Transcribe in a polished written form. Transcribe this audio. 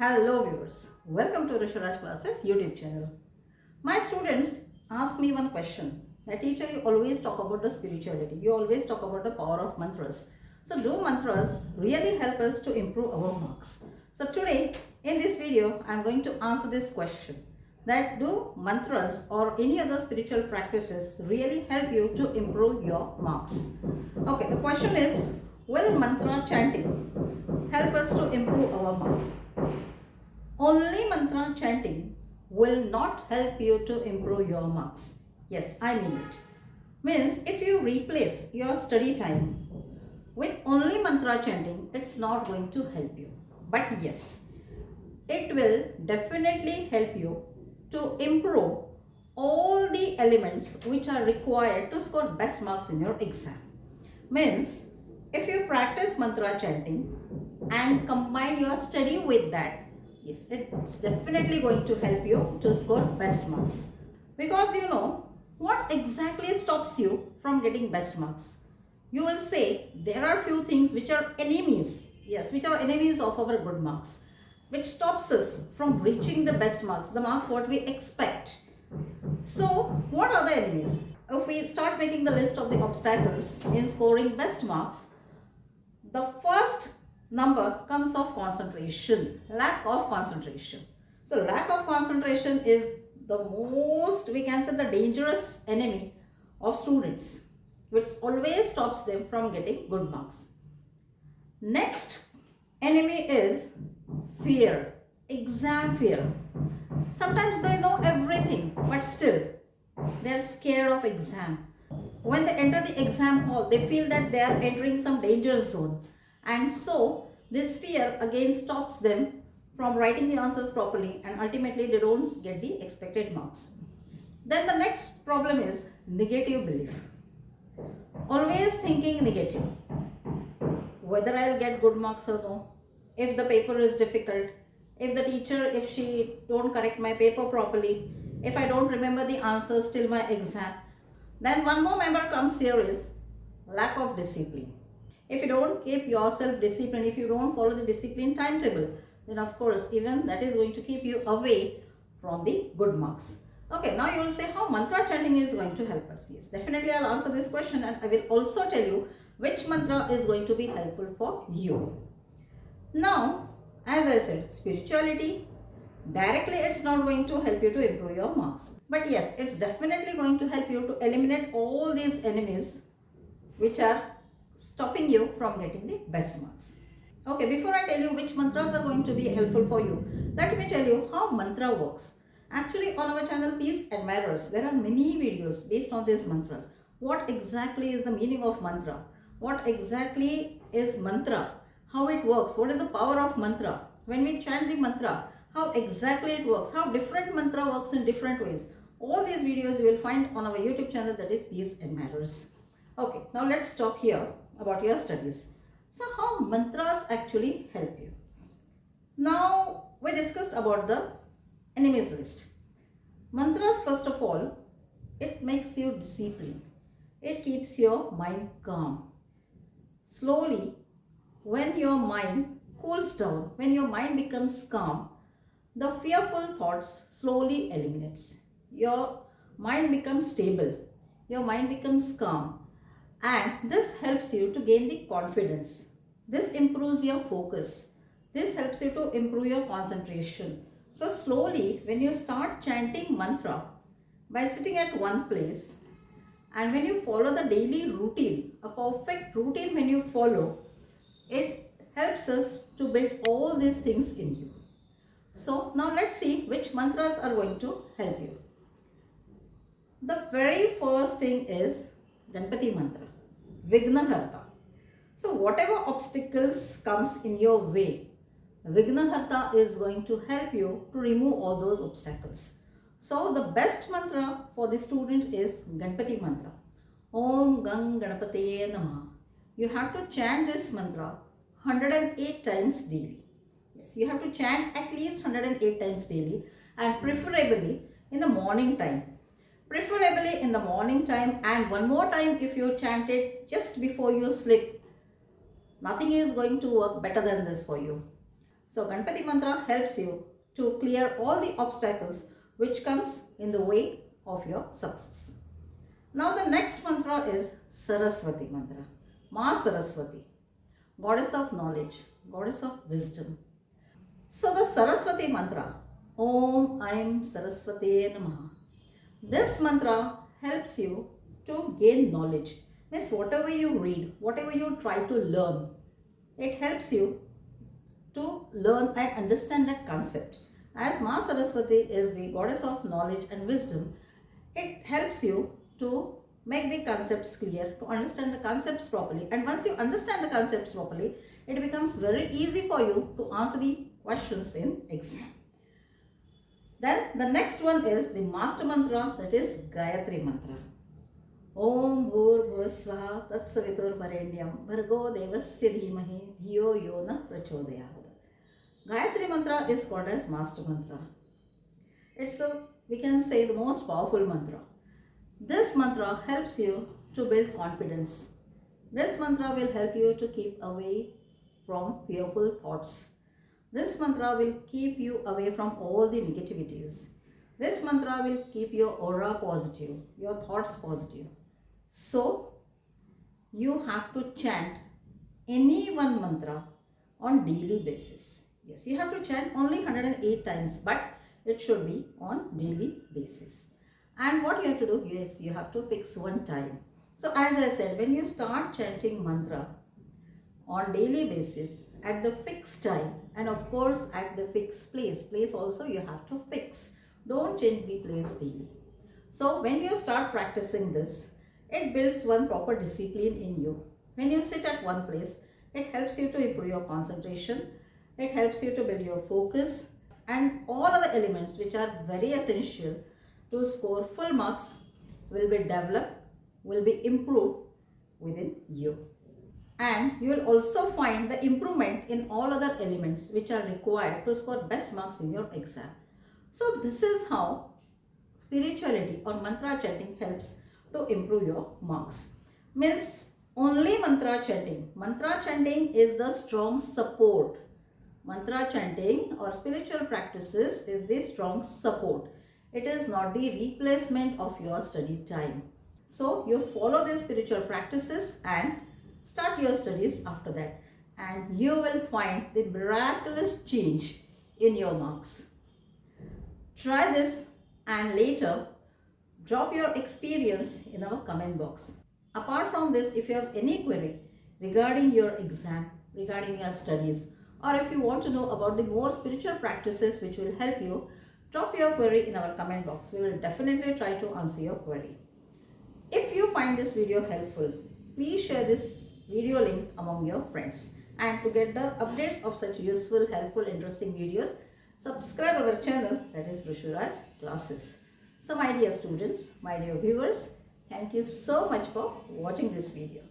Hello viewers, welcome to VrushuRaj classes YouTube channel. My students ask me one question. That teacher, you always talk about the spirituality. You always talk about the power of mantras. So do mantras really help us to improve our marks? So today in this video, I am going to answer this question. That do mantras or any other spiritual practices really help you to improve your marks? Okay, the question is, will mantra chanting help us to improve our marks? Only mantra chanting will not help you to improve your marks. Yes, I mean it. Means if you replace your study time with only mantra chanting, it's not going to help you. But yes, it will definitely help you to improve all the elements which are required to score best marks in your exam. Means if you practice mantra chanting and combine your study with that, yes, it's definitely going to help you to score best marks. Because you know, what exactly stops you from getting best marks? You will say there are few things which are enemies. Yes, which are enemies of our good marks, which stops us from reaching the best marks, the marks what we expect. So, what are the enemies? If we start making the list of the obstacles in scoring best marks, the first number comes of concentration, lack of concentration. So lack of concentration is the most, we can say, the dangerous enemy of students, which always stops them from getting good marks. Next enemy is fear, exam fear. Sometimes they know everything, but still they are scared of exam. When they enter the exam hall, they feel that they are entering some danger zone. And so, this fear again stops them from writing the answers properly, and ultimately they don't get the expected marks. Then the next problem is negative belief. Always thinking negative. Whether I'll get good marks or no, if the paper is difficult, if the teacher, if she don't correct my paper properly, if I don't remember the answers till my exam. Then one more member comes here is lack of discipline. If you don't keep yourself disciplined, if you don't follow the discipline timetable, then of course even that is going to keep you away from the good marks. Okay, now you will say how mantra chanting is going to help us. Yes, definitely I'll answer this question, and I will also tell you which mantra is going to be helpful for you. Now, as I said, spirituality, directly it's not going to help you to improve your marks. But yes, it's definitely going to help you to eliminate all these enemies which are stopping you from getting the best marks. Okay, before I tell you which mantras are going to be helpful for you, let me tell you how mantra works. Actually, on our channel Peace Admirers, there are many videos based on these mantras. What exactly is the meaning of mantra? What exactly is mantra? How it works? What is the power of mantra? When we chant the mantra, how exactly it works? How different mantra works in different ways? All these videos you will find on our YouTube channel, that is Peace Admirers. Okay, now let's talk here about your studies. So how mantras actually help you? Now we discussed about the enemies list. Mantras, first of all, it makes you disciplined. It keeps your mind calm. Slowly, when your mind cools down, when your mind becomes calm, the fearful thoughts slowly eliminates. Your mind becomes stable. Your mind becomes calm. And this helps you to gain the confidence. This improves your focus. This helps you to improve your concentration. So slowly, when you start chanting mantra by sitting at one place, and when you follow the daily routine, a perfect routine when you follow, it helps us to build all these things in you. So now let's see which mantras are going to help you. The very first thing is Ganpati mantra, Vignaharta. So whatever obstacles comes in your way, Vignaharta is going to help you to remove all those obstacles. So the best mantra for the student is Ganpati mantra. Om Gang Ganapataye Namaha. You have to chant this mantra 108 times daily. Yes, you have to chant at least 108 times daily, and preferably in the morning time. Preferably in the morning time, and one more time if you chant it just before you sleep. Nothing is going to work better than this for you. So Ganpati mantra helps you to clear all the obstacles which comes in the way of your success. Now the next mantra is Saraswati mantra. Ma Saraswati, goddess of knowledge, goddess of wisdom. So the Saraswati mantra, Om Aim Saraswate Namaha. This mantra helps you to gain knowledge. Means whatever you read, whatever you try to learn, it helps you to learn and understand that concept. As Ma Saraswati is the goddess of knowledge and wisdom, it helps you to make the concepts clear, to understand the concepts properly. And once you understand the concepts properly, it becomes very easy for you to answer the questions in exam. Then the next one is the master mantra, that is Gayatri mantra. Om Bhur-Bhuvasvaha Tatsavitur-Varenyam Bhargo Devasya Dhimahi Dhiyo Yo Na Prachodayat. Gayatri mantra is called as master mantra. It's we can say, the most powerful mantra. This mantra helps you to build confidence. This mantra will help you to keep away from fearful thoughts. This mantra will keep you away from all the negativities. This mantra will keep your aura positive, your thoughts positive. So, you have to chant any one mantra on daily basis. Yes, you have to chant only 108 times, but it should be on daily basis. And what you have to do? Yes, you have to fix one time. So as I said, when you start chanting mantra on daily basis, at the fixed time, and of course at the fixed place also you have to fix. Don't change the place daily. So when you start practicing this, it builds one proper discipline in you. When you sit at one place, it helps you to improve your concentration. It helps you to build your focus, and all other elements which are very essential to score full marks will be developed, will be improved within you. And you will also find the improvement in all other elements which are required to score best marks in your exam. So this is how spirituality or mantra chanting helps to improve your marks. Means only mantra chanting. Mantra chanting is the strong support. Mantra chanting or spiritual practices is the strong support. It is not the replacement of your study time. So you follow these spiritual practices and start your studies after that, and you will find the miraculous change in your marks. Try this and later drop your experience in our comment box. Apart from this, if you have any query regarding your exam, regarding your studies, or if you want to know about the more spiritual practices which will help you, drop your query in our comment box. We will definitely try to answer your query. If you find this video helpful, please share this video link among your friends. And to get the updates of such useful, helpful, interesting videos, subscribe our channel, that is VrushuRaj Classes. So my dear students, my dear viewers, thank you so much for watching this video.